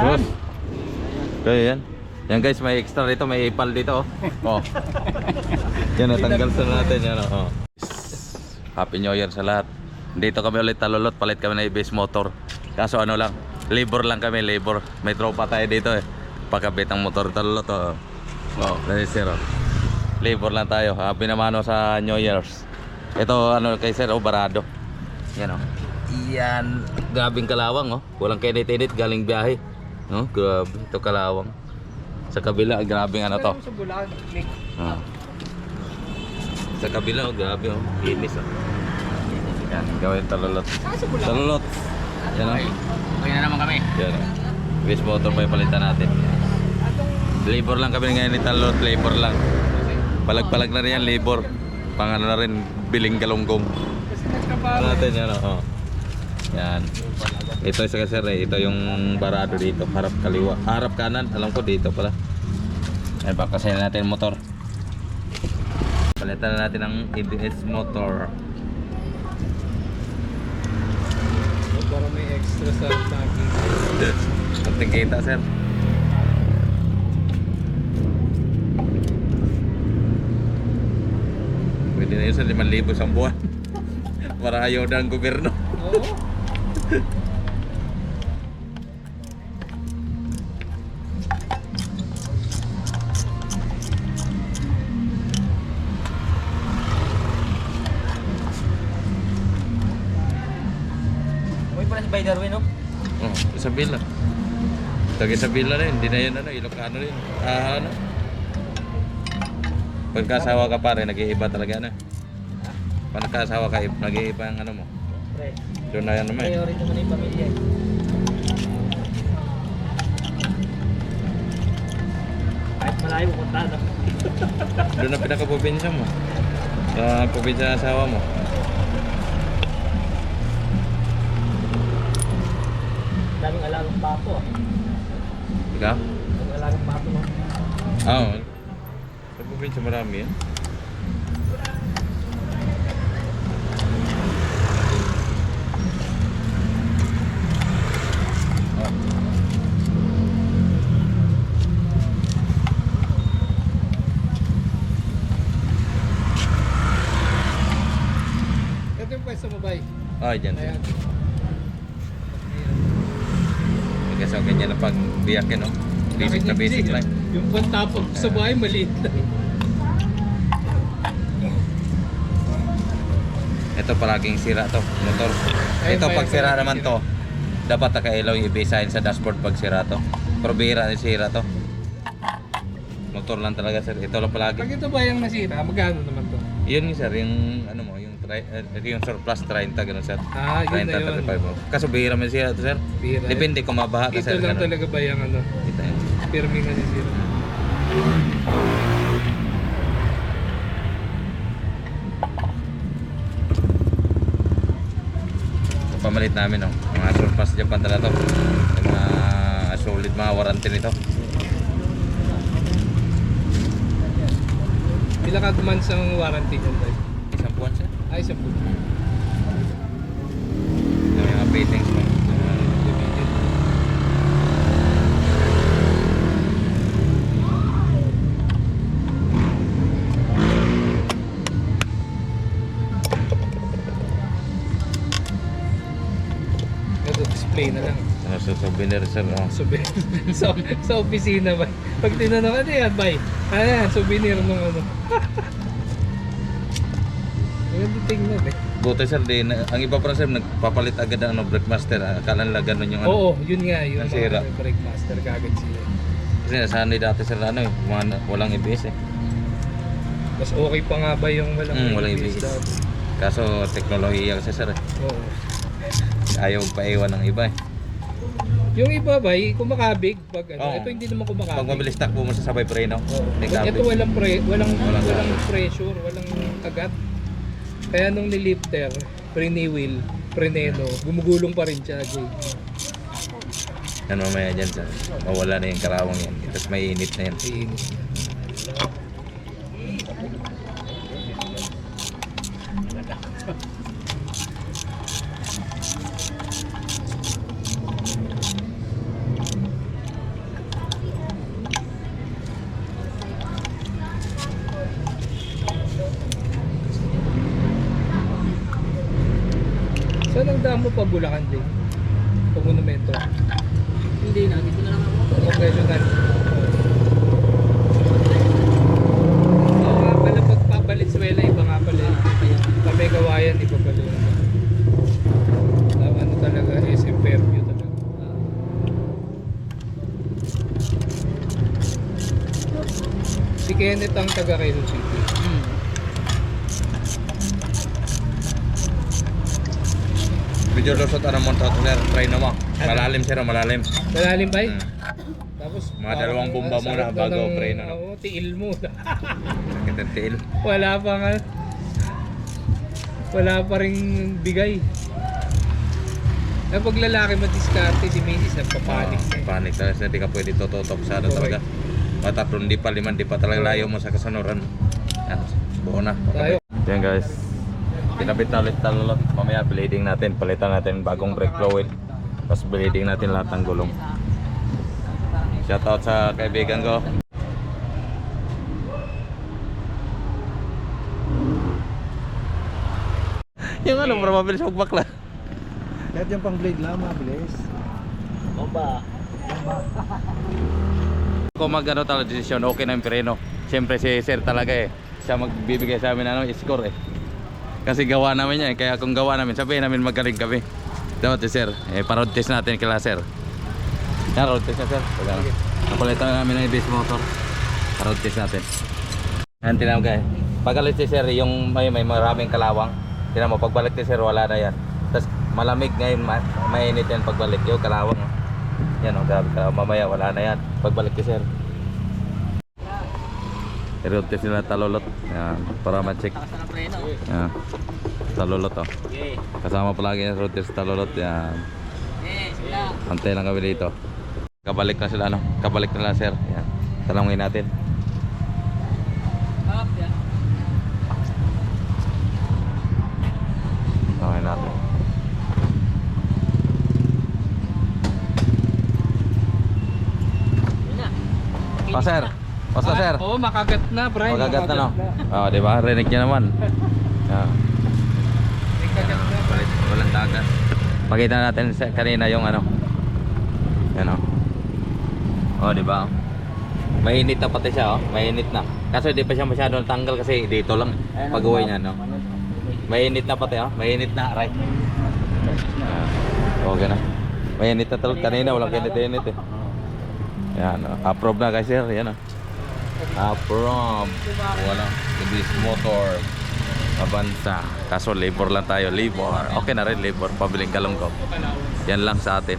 Yan. Kaya yan. Yan guys, may extra dito, may ipal dito oh. Yan, natanggal sa natin yan oh. Happy New Year sa lahat. Dito kami ulit talulot, palit kami na base motor. Kaso ano lang, labor lang kami, labor. May tropa tayo dito pagkabit ang motor talulot oh. Oh, dahil sir oh. Labor lang tayo, pinamano sa New Year's. Ito ano kay sir barado. Yan oh. Yan, grabing kalawang oh. Walang kinit-init, galing biyahe. No, grabe, ito kalawang. Sa kabila, grabing ano to. Ah. Sa kabila, oh, grabe oh. Kinis oh. Yan, gawin talulot. Talulot. Yan oh. Okay na naman kami. Yan oh. Base motor pa yung palitan natin. Labor lang kami ngayon ni talulot, labor lang. Palag-palag na rin yan, labor. Pangano na rin, biling galunggong. Natin yan oh. Yan. Ito isa kasi ito yung barado dito, harap kaliwa, harap kanan, alam ko dito pala. Ayan, pakasayin natin motor. Palitan na natin ang ABS motor. Para may extra sa tanking. Ating kita sir. Pwede na yun sa 5,000 sa buwan. Para ayaw na ang gobyerno. Oo. May pala si Bay Darwin, no? Oh, Isabela. Taga Isabela rin, hindi na yun ano, Ilocano rin. Ano? Pagkasawa ka pare, nag-iiba talaga na. Pag nagkasawa ka, nag-iiba ang ano mo. Pre. Doon na yan naman. Priority mo na yung pamilya. Kahit malayo pupunta na. Doon na pinaka-probinsya mo. Sa probinsya ng asawa mo. Daming alagang pato. Ikaw? Daming alagang pato, no? Oo. Sa probinsya marami yan. Ito yung pwesto mo, Bay. Ah, dyan. Ayan. Kasi okay niya na pag-biyakin, no? Basic na basic lang. Yung pantapon sa bahay, maliit lang. Ito palaging sira to, motor. Ay, Ito may pag sira palaging naman sira. to, dapat nakailaw yung ibisahin sa dashboard pag sira to. Pero bihira na sira to. Motor lang talaga sir. Ito lang palagi. Pag ito ba yung nasira, magkano naman to? Yun sir, yung ano mo, yung surplus 30 ganun sir. Ah, yun na yun. 35 mo. Kaso bihira man sira to sir. Bihira. Depende kung mabaha ka Ito sir. lang ganun. talaga ba yung ano, Ito yun. firming nasisira? So, pamalit namin no. Mga surplus Japan talaga to. Yung mga solid mga warranty nito. Ilang months ang warranty niyan, Bay? Isang buwan sir. Ay, 10. Yung mga fittings mo. Ito, display na lang. Sa souvenir sir. Oh. Sa opisina ba? Pag tinanong, ano yan, Bay? Ano yan, souvenir nung ano. Maganda tingnan eh. Buti sir, ang iba pa sir, nagpapalit agad ang ano, brake master. Akala nila ganun yung ano. Oo, yun nga, yun Nasira. mga brake master kagad siya. Kasi nasanay dati sir na ano walang ABS eh. Mas okay pa nga ba yung Walang ABS ABS. dati? Kaso teknolohiya kasi sir eh. Oo. Ayaw paiwan ng iba eh. Yung iba ba, kumakabig pag ano, Oo. ito hindi naman kumakabig. Pag mabilis takbo mo sa sabay preno, Oo. may Ito kabig. walang Walang pressure, walang kagat. Kaya nung nilifter, pre-wheel, pre-neno, gumugulong pa rin siya, Jay. Ano mamaya dyan sir, mawala na yung karawang yan. Tapos may init na yan. Iinis na. Puntahan mo pa Bulacan din. Pag monumento. Hindi na, dito na lang ako. Occasional. Oo nga pala, pag Valenzuela, iba nga pala. Kami Kawayan, iba pala. Ano talaga, SM Fairview talaga. Si Kenneth ang taga Quezon City. Video lusot ano mo to, sir. Try na mo. Malalim sir, malalim. Malalim ba? Hmm. Tapos Mga dalawang bomba muna sarap bago ng- pray na. Oo, tiil mo. Sakit ang tiil. Wala pa nga. Wala pa ring bigay. Pag lalaki madiskarte, si Macy's nagpapanik. Panik talaga, hindi ka pwede tututok sa ano talaga. Matatlong di pa, liman di pa talaga layo mo sa kasanuran. Yan, buo na. Tayo. Yan guys. Kinabit na ulit talulot. Mamaya bleeding natin. Palitan natin bagong brake fluid. Tapos bleeding natin lahat ng gulong. Shoutout sa kaibigan ko. Yung ano, para mabilis magbakla. Kahit yung pang blade lang, mabilis. Kung mag-ano talaga desisyon, okay na yung preno. Siyempre si sir talaga eh. Siya magbibigay sa amin ano, score eh. Kasi gawa namin yan eh. Kaya kung gawa namin, sabihin namin magaling kami. Dapat si sir, pa-road test natin kila sir. Yan, road test na sir. Napalitan namin ng base motor. Pa-road test natin. Yan, tinawag guys. Pagalit si sir, yung may maraming kalawang. Tinan mo, pagbalik si sir, wala na yan. Tapos malamig ngayon, mainit yan pagbalik. Yung kalawang. Yan o, grabe ka. Mamaya wala na yan. Pagbalik si sir. I-road test nila talulot. Yan, para ma-check. Takas na ng preno. Yan. Talulot oh. Okay. Kasama palagi yung road test talulot. Yan. Sila. Antay lang kami dito. Kabalik na sila ano. Kabalik na lang sir. Yan. Talangin natin. Up, yan. Talangin natin. Yun na. O sir. Basta sir. Oo, makagat na, Brian. Magagat na no. Oh, di ba? Rinig niya naman. Yan. Makagat na. Walang dagat. Pakita natin kanina yung ano. Yan oh. Oh, di ba? Mainit na pati siya oh. Mainit na. Kaso di pa siya masyadong tanggal kasi dito lang pag-uwi niya no. Mainit na pati oh. Mainit na, right. Okay na. Mainit na talaga kanina, walang kinit-init eh. Yan oh. Approve na guys sir, yan oh. Approve. Walang Ibis motor. Avanza. Kaso labor lang tayo, labor. Okay na rin labor, pabiling kalungkot. Yan lang sa atin.